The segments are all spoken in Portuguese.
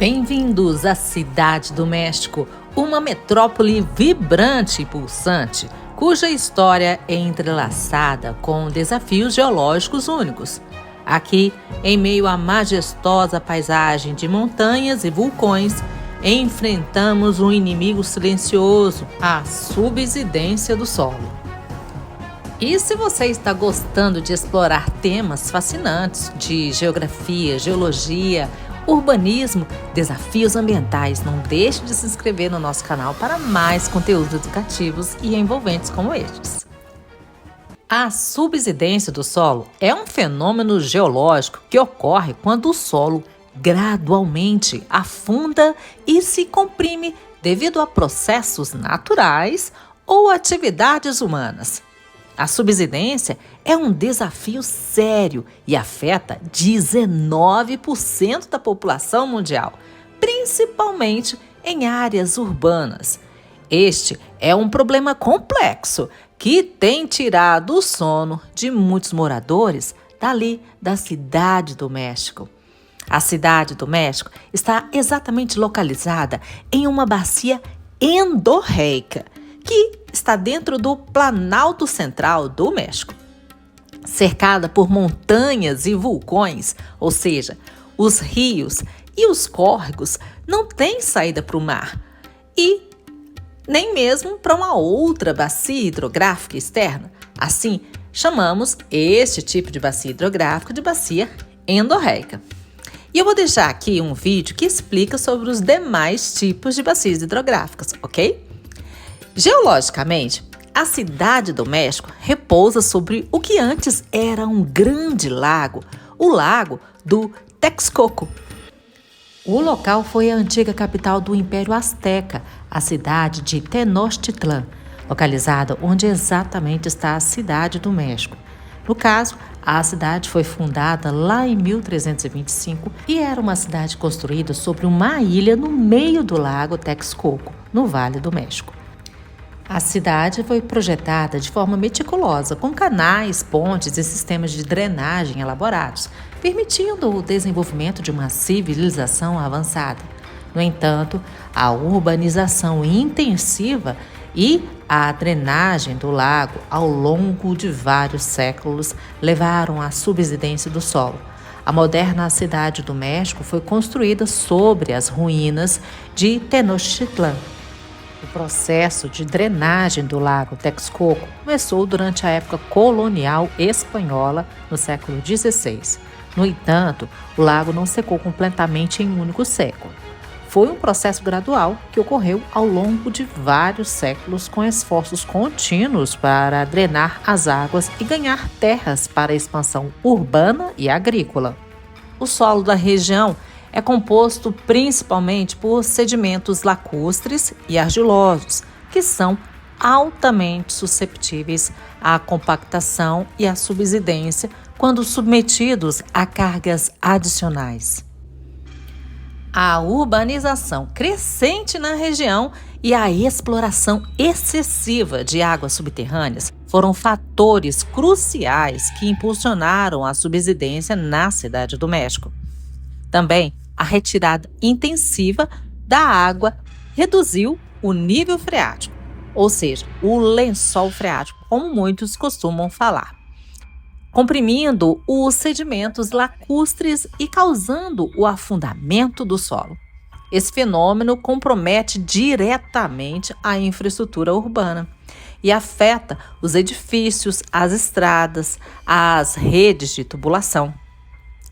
Bem-vindos à Cidade do México, uma metrópole vibrante e pulsante, cuja história é entrelaçada com desafios geológicos únicos. Aqui, em meio à majestosa paisagem de montanhas e vulcões, enfrentamos um inimigo silencioso, a subsidência do solo. E se você está gostando de explorar temas fascinantes de geografia, geologia, urbanismo, desafios ambientais, não deixe de se inscrever no nosso canal para mais conteúdos educativos e envolventes como estes. A subsidência do solo é um fenômeno geológico que ocorre quando o solo gradualmente afunda e se comprime devido a processos naturais ou atividades humanas. A subsidência é um desafio sério e afeta 19% da população mundial, principalmente em áreas urbanas. Este é um problema complexo que tem tirado o sono de muitos moradores dali da Cidade do México. A Cidade do México está exatamente localizada em uma bacia endorreica, que está dentro do Planalto Central do México. Cercada por montanhas e vulcões, ou seja, os rios e os córregos não têm saída para o mar e nem mesmo para uma outra bacia hidrográfica externa. Assim, chamamos este tipo de bacia hidrográfica de bacia endorreica. E eu vou deixar aqui um vídeo que explica sobre os demais tipos de bacias hidrográficas, ok? Geologicamente, a Cidade do México repousa sobre o que antes era um grande lago, o Lago do Texcoco. O local foi a antiga capital do Império Azteca, a cidade de Tenochtitlan, localizada onde exatamente está a Cidade do México. No caso, a cidade foi fundada lá em 1325 e era uma cidade construída sobre uma ilha no meio do Lago Texcoco, no Vale do México. A cidade foi projetada de forma meticulosa, com canais, pontes e sistemas de drenagem elaborados, permitindo o desenvolvimento de uma civilização avançada. No entanto, a urbanização intensiva e a drenagem do lago ao longo de vários séculos levaram à subsidência do solo. A moderna Cidade do México foi construída sobre as ruínas de Tenochtitlan. O processo de drenagem do Lago Texcoco começou durante a época colonial espanhola, no século XVI. No entanto, o lago não secou completamente em um único século. Foi um processo gradual que ocorreu ao longo de vários séculos, com esforços contínuos para drenar as águas e ganhar terras para a expansão urbana e agrícola. O solo da região é composto principalmente por sedimentos lacustres e argilosos, que são altamente susceptíveis à compactação e à subsidência quando submetidos a cargas adicionais. A urbanização crescente na região e a exploração excessiva de águas subterrâneas foram fatores cruciais que impulsionaram a subsidência na Cidade do México. Também, a retirada intensiva da água reduziu o nível freático, ou seja, o lençol freático, como muitos costumam falar, comprimindo os sedimentos lacustres e causando o afundamento do solo. Esse fenômeno compromete diretamente a infraestrutura urbana e afeta os edifícios, as estradas, as redes de tubulação.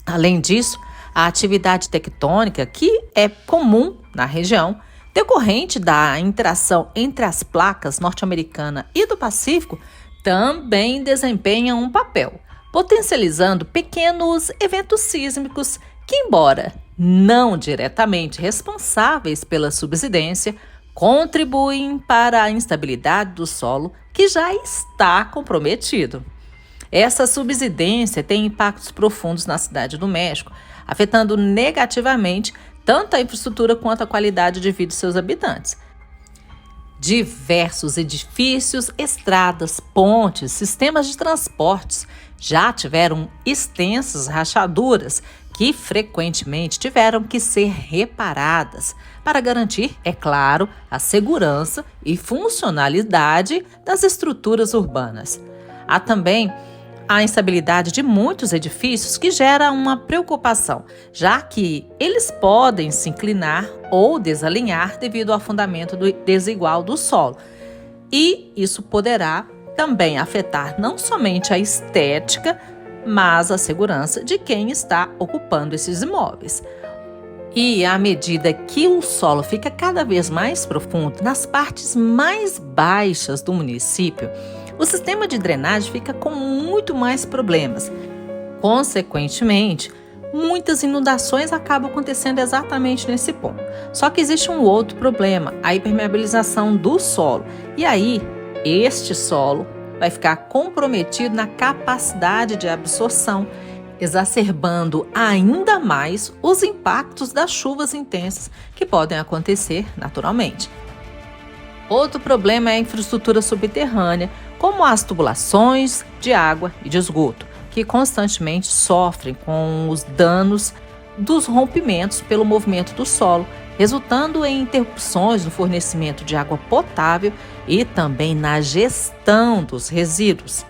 Além disso, a atividade tectônica, que é comum na região, decorrente da interação entre as placas norte-americana e do Pacífico, também desempenha um papel, potencializando pequenos eventos sísmicos que, embora não diretamente responsáveis pela subsidência, contribuem para a instabilidade do solo que já está comprometido. Essa subsidência tem impactos profundos na Cidade do México, afetando negativamente tanto a infraestrutura quanto a qualidade de vida de seus habitantes. Diversos edifícios, estradas, pontes, sistemas de transportes já tiveram extensas rachaduras que frequentemente tiveram que ser reparadas para garantir, é claro, a segurança e funcionalidade das estruturas urbanas. Há também a instabilidade de muitos edifícios que gera uma preocupação, já que eles podem se inclinar ou desalinhar devido ao afundamento desigual do solo. E isso poderá também afetar não somente a estética, mas a segurança de quem está ocupando esses imóveis. E à medida que o solo fica cada vez mais profundo, nas partes mais baixas do município, o sistema de drenagem fica com muito mais problemas. Consequentemente, muitas inundações acabam acontecendo exatamente nesse ponto. Só que existe um outro problema, a impermeabilização do solo. E aí, este solo vai ficar comprometido na capacidade de absorção, exacerbando ainda mais os impactos das chuvas intensas que podem acontecer naturalmente. Outro problema é a infraestrutura subterrânea, como as tubulações de água e de esgoto, que constantemente sofrem com os danos dos rompimentos pelo movimento do solo, resultando em interrupções no fornecimento de água potável e também na gestão dos resíduos.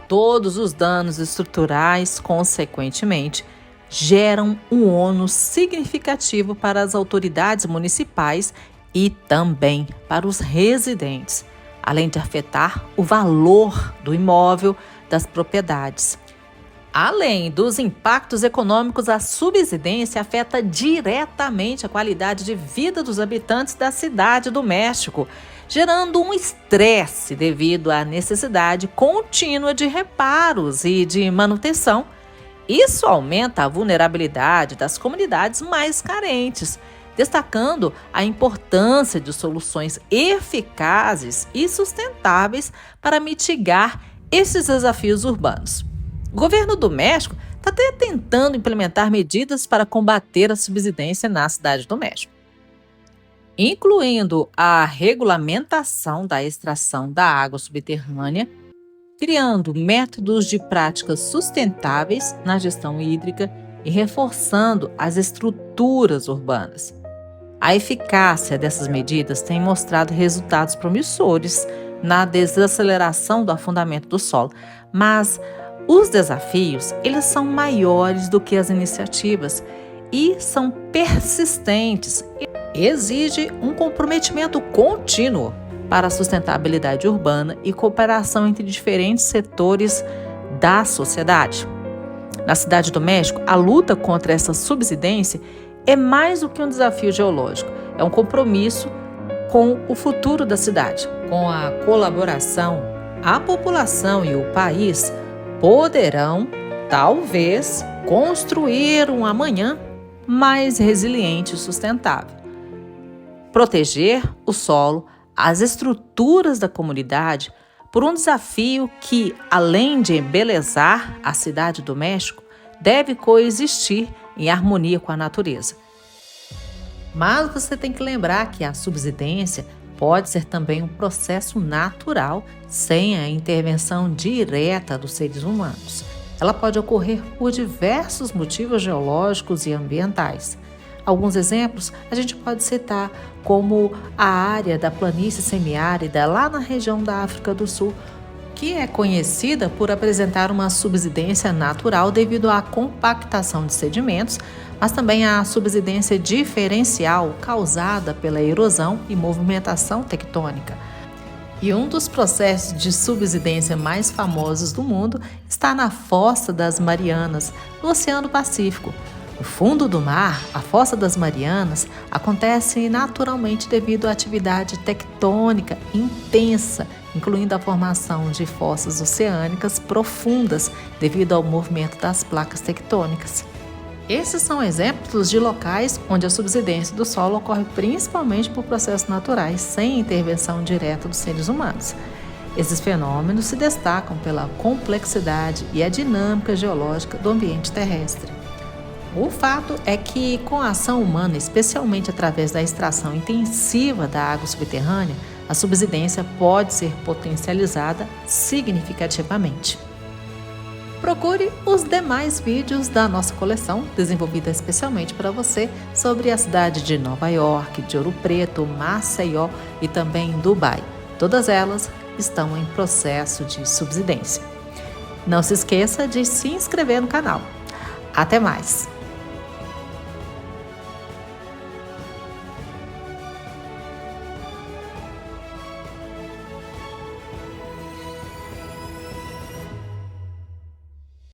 Todos os danos estruturais, consequentemente, geram um ônus significativo para as autoridades municipais e também para os residentes, além de afetar o valor do imóvel, das propriedades. Além dos impactos econômicos, a subsidência afeta diretamente a qualidade de vida dos habitantes da Cidade do México, gerando um estresse devido à necessidade contínua de reparos e de manutenção. Isso aumenta a vulnerabilidade das comunidades mais carentes, destacando a importância de soluções eficazes e sustentáveis para mitigar esses desafios urbanos. O governo do México está até tentando implementar medidas para combater a subsidência na Cidade do México, incluindo a regulamentação da extração da água subterrânea, criando métodos de práticas sustentáveis na gestão hídrica e reforçando as estruturas urbanas. A eficácia dessas medidas tem mostrado resultados promissores na desaceleração do afundamento do solo, mas os desafios, eles são maiores do que as iniciativas e são persistentes. Exige um comprometimento contínuo para a sustentabilidade urbana e cooperação entre diferentes setores da sociedade. Na Cidade do México, a luta contra essa subsidência é mais do que um desafio geológico, é um compromisso com o futuro da cidade. Com a colaboração, a população e o país poderão, talvez, construir um amanhã mais resiliente e sustentável. Proteger o solo, as estruturas da comunidade, por um desafio que, além de embelezar a Cidade do México, deve coexistir em harmonia com a natureza. Mas você tem que lembrar que a subsidência pode ser também um processo natural, sem a intervenção direta dos seres humanos. Ela pode ocorrer por diversos motivos geológicos e ambientais. Alguns exemplos a gente pode citar, como a área da planície semiárida lá na região da África do Sul, que é conhecida por apresentar uma subsidência natural devido à compactação de sedimentos, mas também à subsidência diferencial causada pela erosão e movimentação tectônica. E um dos processos de subsidência mais famosos do mundo está na Fossa das Marianas, no Oceano Pacífico. No fundo do mar, a Fossa das Marianas acontece naturalmente devido à atividade tectônica intensa, incluindo a formação de fossas oceânicas profundas devido ao movimento das placas tectônicas. Esses são exemplos de locais onde a subsidência do solo ocorre principalmente por processos naturais, sem intervenção direta dos seres humanos. Esses fenômenos se destacam pela complexidade e a dinâmica geológica do ambiente terrestre. O fato é que, com a ação humana, especialmente através da extração intensiva da água subterrânea, a subsidência pode ser potencializada significativamente. procure os demais vídeos da nossa coleção, desenvolvida especialmente para você, sobre a cidade de Nova York, de Ouro Preto, Maceió e também Dubai. Todas elas estão em processo de subsidência. Não se esqueça de se inscrever no canal. Até mais!